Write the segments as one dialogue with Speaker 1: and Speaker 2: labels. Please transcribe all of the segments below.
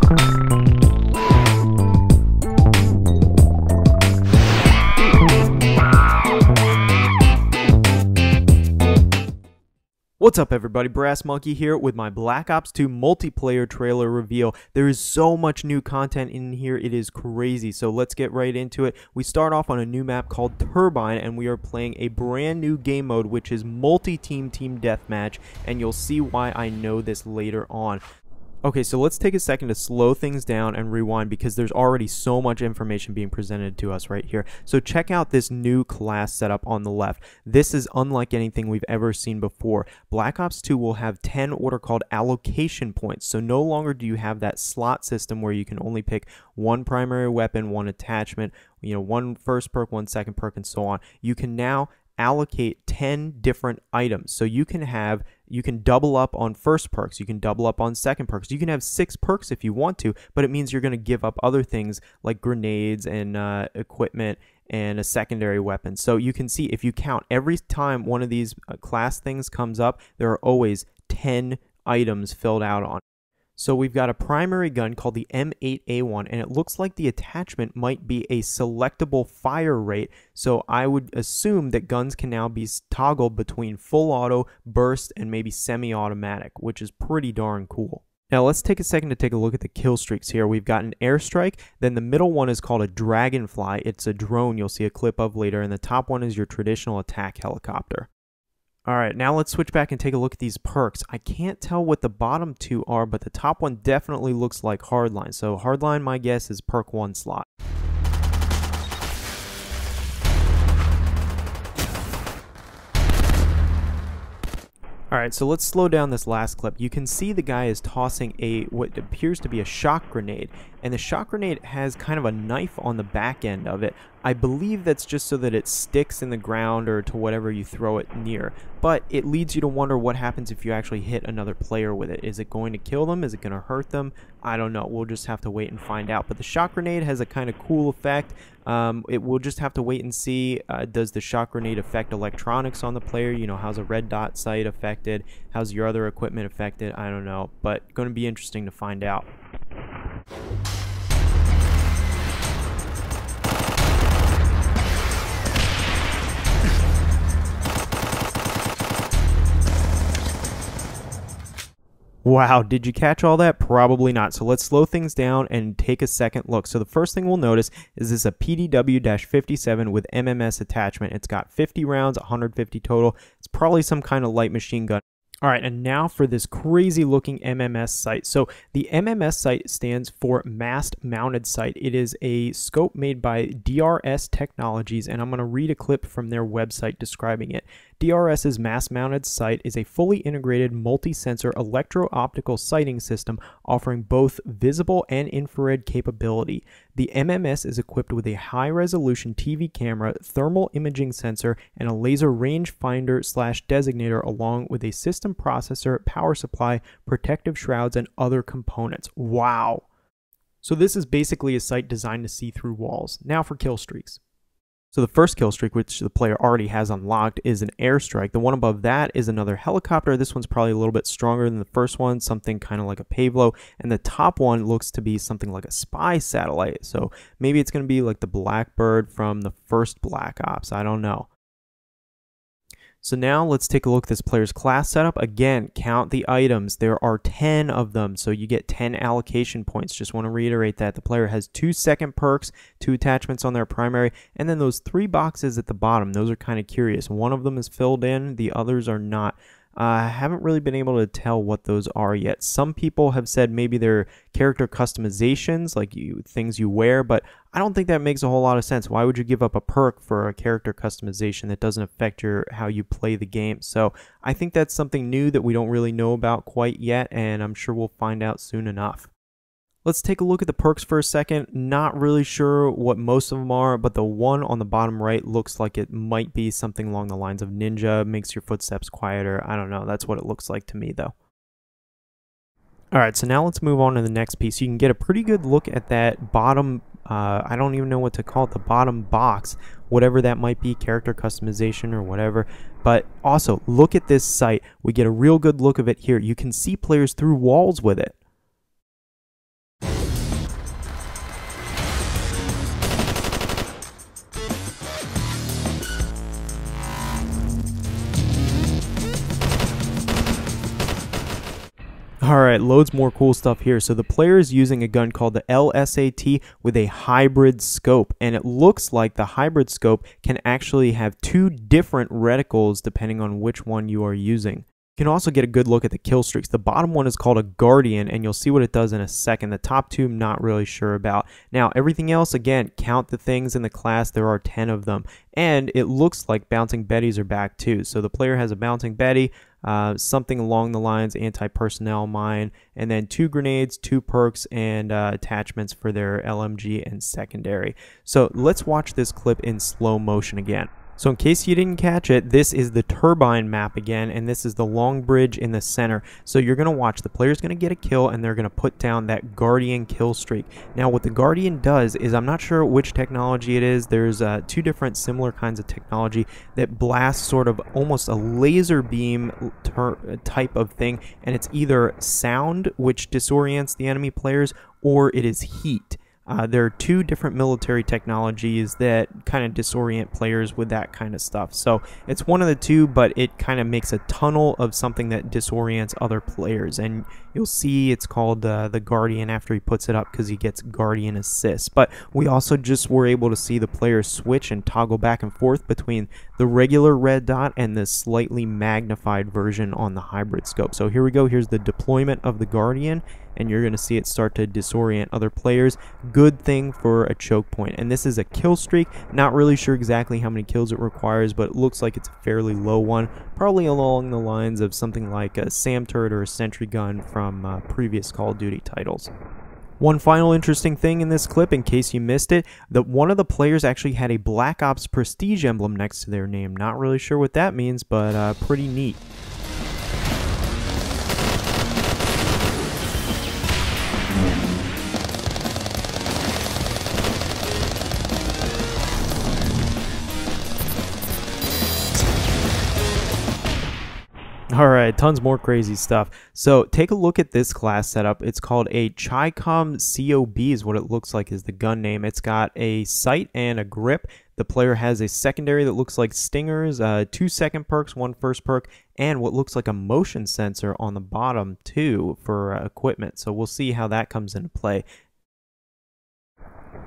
Speaker 1: What's up everybody, Brass Monkey here with my Black Ops 2 multiplayer trailer reveal. There is so much new content in here, it is crazy, so let's get right into it. We start off on a new map called Turbine, and we are playing a brand new game mode which is multi-team team deathmatch, and you'll see why I know this later on. Okay, so let's take a second to slow things down and rewind because there's already so much information being presented to us right here. So check out this new class setup on the left. This is unlike anything we've ever seen before. Black Ops 2 will have 10 what are called allocation points. So no longer do you have that slot system where you can only pick one primary weapon, one attachment, one first perk, one second perk, and so on. You can now allocate 10 different items. So you can double up on first perks, you can double up on second perks, you can have 6 perks if you want to, but it means you're going to give up other things like grenades and equipment and a secondary weapon. So you can see if you count every time one of these class things comes up, there are always 10 items filled out on. So we've got a primary gun called the M8A1, and it looks like the attachment might be a selectable fire rate. So I would assume that guns can now be toggled between full auto, burst, and maybe semi-automatic, which is pretty darn cool. Now let's take a second to take a look at the kill streaks here. We've got an airstrike, then the middle one is called a dragonfly. It's a drone you'll see a clip of later, and the top one is your traditional attack helicopter. Alright, now let's switch back and take a look at these perks. I can't tell what the bottom two are, but the top one definitely looks like Hardline. So Hardline, my guess, is perk 1 slot. Alright, so let's slow down this last clip. You can see the guy is tossing what appears to be a shock grenade, and the shock grenade has kind of a knife on the back end of it. I believe that's just so that it sticks in the ground or to whatever you throw it near, but it leads you to wonder what happens if you actually hit another player with it. Is it going to kill them? Is it going to hurt them? I don't know. We'll just have to wait and find out, but the shock grenade has a kind of cool effect. We'll just have to wait and see. Does the shock grenade affect electronics on the player? How's a red dot sight affected? How's your other equipment affected? I don't know, but going to be interesting to find out. Wow, did you catch all that? Probably not. So let's slow things down and take a second look. So the first thing we'll notice is this a PDW-57 with MMS attachment. It's got 50 rounds, 150 total. It's probably some kind of light machine gun. All right, and now for this crazy looking MMS sight. So the MMS sight stands for Mast Mounted Sight. It is a scope made by DRS Technologies, and I'm going to read a clip from their website describing it. DRS's Mast Mounted Sight is a fully integrated multi-sensor electro-optical sighting system offering both visible and infrared capability. The MMS is equipped with a high-resolution TV camera, thermal imaging sensor, and a laser rangefinder/designator along with a system processor, power supply, protective shrouds, and other components. Wow! So this is basically a sight designed to see through walls. Now for kill streaks. So the first kill streak, which the player already has unlocked, is an airstrike. The one above that is another helicopter. This one's probably a little bit stronger than the first one, something kind of like a Pavlo. And the top one looks to be something like a spy satellite. So maybe it's going to be like the Blackbird from the first Black Ops. I don't know. So now let's take a look at this player's class setup. Again, count the items. There are 10 of them, so you get 10 allocation points. Just want to reiterate that. The player has 2 second perks, 2 attachments on their primary, and then those 3 boxes at the bottom. Those are kind of curious. One of them is filled in, the others are not. I haven't really been able to tell what those are yet. Some people have said maybe they're character customizations, like things you wear, but I don't think that makes a whole lot of sense. Why would you give up a perk for a character customization that doesn't affect how you play the game? So I think that's something new that we don't really know about quite yet, and I'm sure we'll find out soon enough. Let's take a look at the perks for a second. Not really sure what most of them are, but the one on the bottom right looks like it might be something along the lines of ninja, makes your footsteps quieter. I don't know. That's what it looks like to me, though. Alright, so now let's move on to the next piece. You can get a pretty good look at that bottom, I don't even know what to call it, the bottom box, whatever that might be, character customization or whatever. But also, look at this sight. We get a real good look of it here. You can see players through walls with it. Alright, loads more cool stuff here. So the player is using a gun called the LSAT with a hybrid scope, and it looks like the hybrid scope can actually have two different reticles depending on which one you are using. You can also get a good look at the Killstreaks. The bottom one is called a Guardian, and you'll see what it does in a second. The top two, I'm not really sure about. Now, everything else, again, count the things in the class. There are 10 of them. And it looks like bouncing Bettys are back too. So the player has a bouncing Betty, something along the lines anti-personnel mine, and then 2 grenades, 2 perks, and attachments for their LMG and secondary. So let's watch this clip in slow motion again. So in case you didn't catch it, this is the turbine map again, and this is the long bridge in the center. So you're going to watch, the player's going to get a kill, and they're going to put down that Guardian kill streak. Now what the Guardian does is, I'm not sure which technology it is, there's 2 different similar kinds of technology that blast sort of almost a laser beam type of thing, and it's either sound, which disorients the enemy players, or it is heat. There are 2 different military technologies that kind of disorient players with that kind of stuff. So it's one of the 2, but it kind of makes a tunnel of something that disorients other players. And you'll see it's called the Guardian after he puts it up because he gets Guardian assist. But we also just were able to see the player switch and toggle back and forth between the regular red dot and the slightly magnified version on the hybrid scope. So here we go. Here's the deployment of the Guardian, and you're going to see it start to disorient other players. Good thing for a choke point. And this is a kill streak. Not really sure exactly how many kills it requires, but it looks like it's a fairly low one. Probably along the lines of something like a SAM turret or a sentry gun from previous Call of Duty titles. One final interesting thing in this clip, in case you missed it, that one of the players actually had a Black Ops Prestige emblem next to their name. Not really sure what that means, but pretty neat. Alright, tons more crazy stuff. So take a look at this class setup. It's called a Chicom COB is what it looks like is the gun name. It's got a sight and a grip. The player has a secondary that looks like stingers, 2 second perks, 1 first perk, and what looks like a motion sensor on the bottom too for equipment. So we'll see how that comes into play.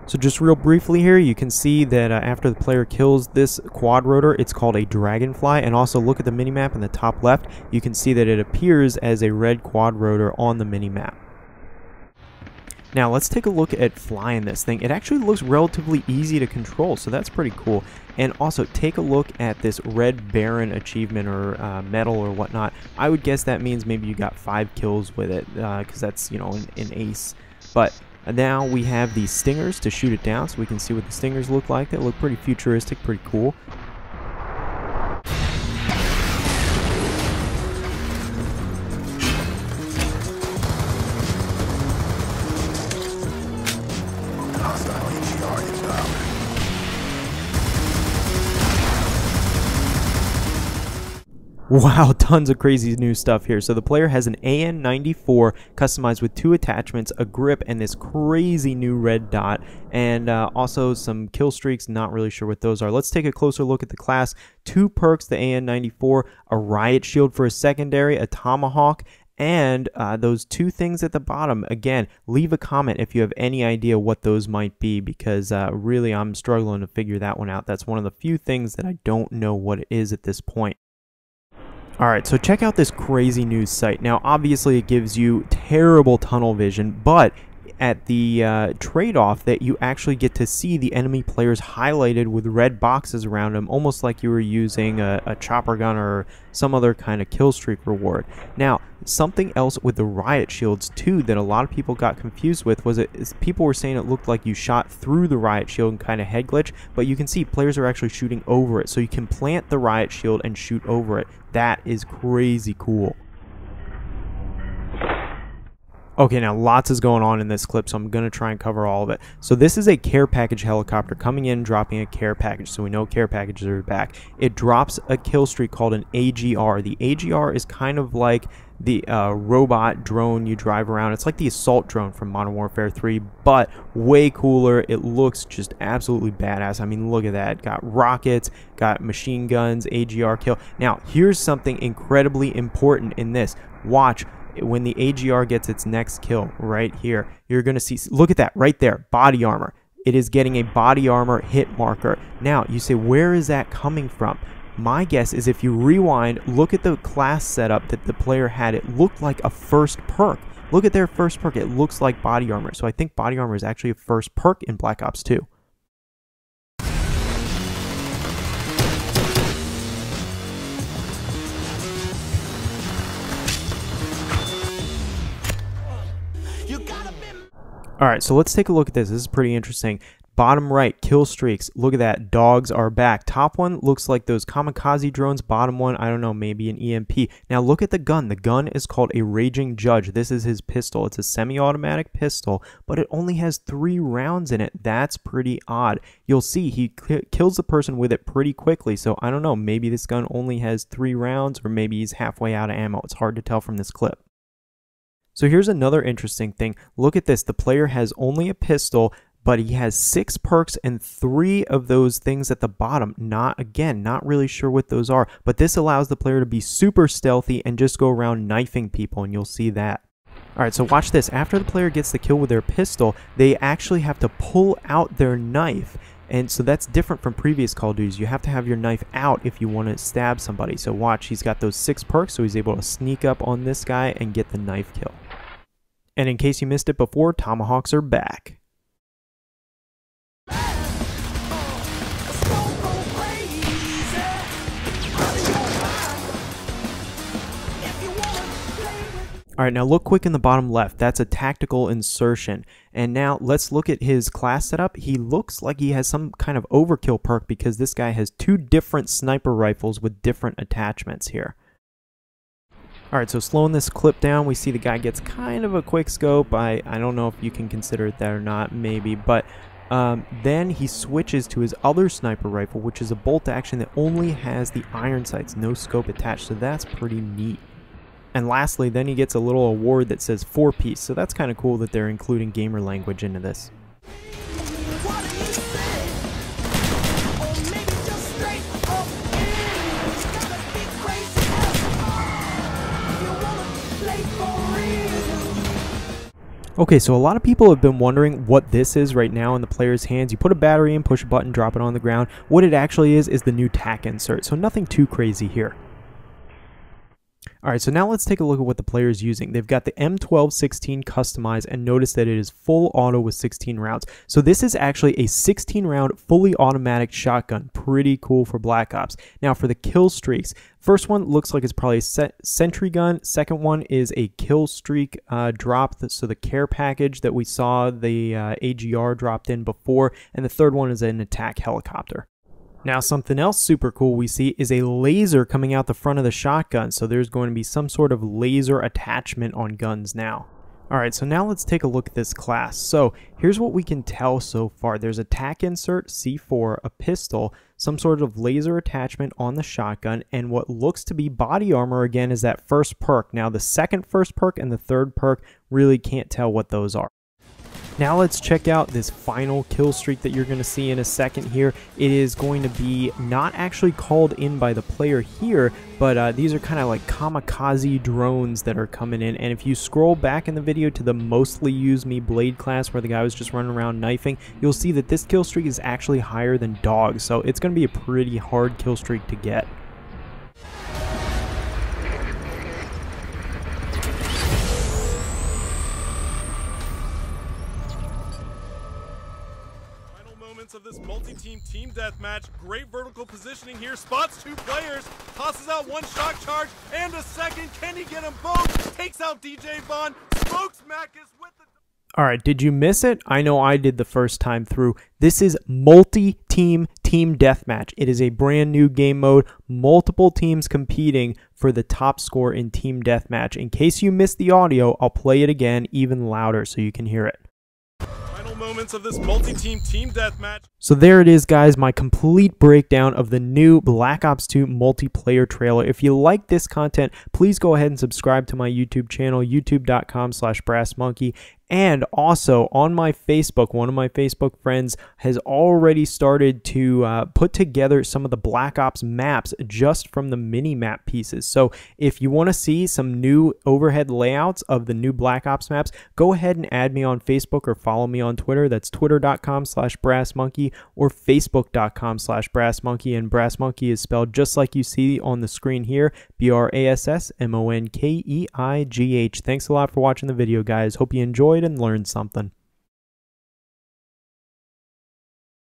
Speaker 1: So just real briefly here, you can see that after the player kills this quad rotor, it's called a dragonfly. And also look at the minimap in the top left, you can see that it appears as a red quad rotor on the minimap. Now let's take a look at flying this thing. It actually looks relatively easy to control, so that's pretty cool. And also take a look at this red Baron achievement or medal or whatnot. I would guess that means maybe you got 5 kills with it, because that's, you know, an ace. But now we have these stingers to shoot it down, so we can see what the stingers look like. They look pretty futuristic, pretty cool. Wow, tons of crazy new stuff here. So the player has an AN94 customized with 2 attachments, a grip, and this crazy new red dot, and also some kill streaks. Not really sure what those are. Let's take a closer look at the class. 2 perks, the AN94, a riot shield for a secondary, a tomahawk, and those 2 things at the bottom. Again, leave a comment if you have any idea what those might be, because really I'm struggling to figure that one out. That's one of the few things that I don't know what it is at this point. Alright, so check out this crazy new sight. Now, obviously it gives you terrible tunnel vision, but at the trade-off that you actually get to see the enemy players highlighted with red boxes around them, almost like you were using a chopper gun or some other kind of kill streak reward. Now, something else with the riot shields too that a lot of people got confused with was people were saying it looked like you shot through the riot shield and kind of head glitch, but you can see players are actually shooting over it, so you can plant the riot shield and shoot over it. That is crazy cool. Okay, now lots is going on in this clip, so I'm going to try and cover all of it. So this is a care package helicopter coming in, dropping a care package, so we know care packages are back. It drops a kill streak called an AGR. The AGR is kind of like the robot drone you drive around. It's like the assault drone from Modern Warfare 3, but way cooler. It looks just absolutely badass. I mean, look at that. Got rockets, got machine guns, AGR kill. Now, here's something incredibly important in this. Watch. when the AGR gets its next kill right here, you're going to see, look at that right there, body armor. It is getting a body armor hit marker. Now, you say, where is that coming from? My guess is if you rewind, look at the class setup that the player had. It looked like a first perk. Look at their first perk. It looks like body armor. So I think body armor is actually a first perk in Black Ops 2. Alright, so let's take a look at this. This is pretty interesting. Bottom right, Killstreaks. Look at that. Dogs are back. Top one looks like those kamikaze drones. Bottom one, I don't know, maybe an EMP. Now look at the gun. The gun is called a Raging Judge. This is his pistol. It's a semi-automatic pistol, but it only has 3 rounds in it. That's pretty odd. You'll see he kills the person with it pretty quickly. So I don't know, maybe this gun only has 3 rounds, or maybe he's halfway out of ammo. It's hard to tell from this clip. So here's another interesting thing. Look at this. The player has only a pistol, but he has 6 perks and 3 of those things at the bottom. Not really sure what those are, but this allows the player to be super stealthy and just go around knifing people, and you'll see that. Alright, so watch this. After the player gets the kill with their pistol, they actually have to pull out their knife. And so that's different from previous Call of Duties. You have to have your knife out if you want to stab somebody. So watch, he's got those 6 perks, so he's able to sneak up on this guy and get the knife kill. And in case you missed it before, tomahawks are back. Alright, now look quick in the bottom left. That's a tactical insertion. And now let's look at his class setup. He looks like he has some kind of overkill perk because this guy has 2 different sniper rifles with different attachments here. Alright, so slowing this clip down, we see the guy gets kind of a quick scope. I don't know if you can consider it that or not, maybe. But then he switches to his other sniper rifle, which is a bolt action that only has the iron sights, no scope attached. So that's pretty neat. And lastly, then he gets a little award that says 4-piece. So that's kind of cool that they're including gamer language into this. Okay, so a lot of people have been wondering what this is right now in the player's hands. You put a battery in, push a button, drop it on the ground. What it actually is the new tack insert, so nothing too crazy here. Alright, so now let's take a look at what the player is using. They've got the M1216 customized, and notice that it is full auto with 16 rounds. So this is actually a 16 round fully automatic shotgun. Pretty cool for Black Ops. Now for the kill streaks, first one looks like it's probably a sentry gun. Second one is a kill streak drop, so the care package that we saw the AGR dropped in before. And the third one is an attack helicopter. Now something else super cool we see is a laser coming out the front of the shotgun. So there's going to be some sort of laser attachment on guns now. Alright, so now let's take a look at this class. So here's what we can tell so far. There's a tack insert, C4, a pistol, some sort of laser attachment on the shotgun, and what looks to be body armor again is that first perk. Now the second first perk and the third perk, really can't tell what those are. Now let's check out this final kill streak that you're going to see in a second here. It is going to be not actually called in by the player here, but these are kind of like kamikaze drones that are coming in. And if you scroll back in the video to the mostly use me blade class where the guy was just running around knifing, you'll see that this kill streak is actually higher than dogs. So it's going to be a pretty hard kill streak to get.
Speaker 2: Of this multi-team team deathmatch. Great vertical positioning here. Spots 2 players. Tosses out 1 shock charge and a second. Can he get them both? Takes out DJ Vaughn. Smokes Macus with the...
Speaker 1: Alright, did you miss it? I know I did the first time through. This is multi-team team deathmatch. It is a brand new game mode. Multiple teams competing for the top score in team deathmatch. In case you missed the audio, I'll play it again even louder so you can hear it.
Speaker 2: Moments of this multi-team team deathmatch.
Speaker 1: So there it is, guys, my complete breakdown of the new Black Ops 2 multiplayer trailer. If you like this content, please go ahead and subscribe to my YouTube channel, youtube.com/brassmonkey. And also on my Facebook, one of my Facebook friends has already started to put together some of the Black Ops maps just from the mini map pieces. So if you want to see some new overhead layouts of the new Black Ops maps, go ahead and add me on Facebook or follow me on Twitter. That's twitter.com/brassmonkey or facebook.com/brassmonkey. And Brass Monkey is spelled just like you see on the screen here, BRASSMONKEIGH. Thanks a lot for watching the video, guys. Hope you enjoyed and learned something.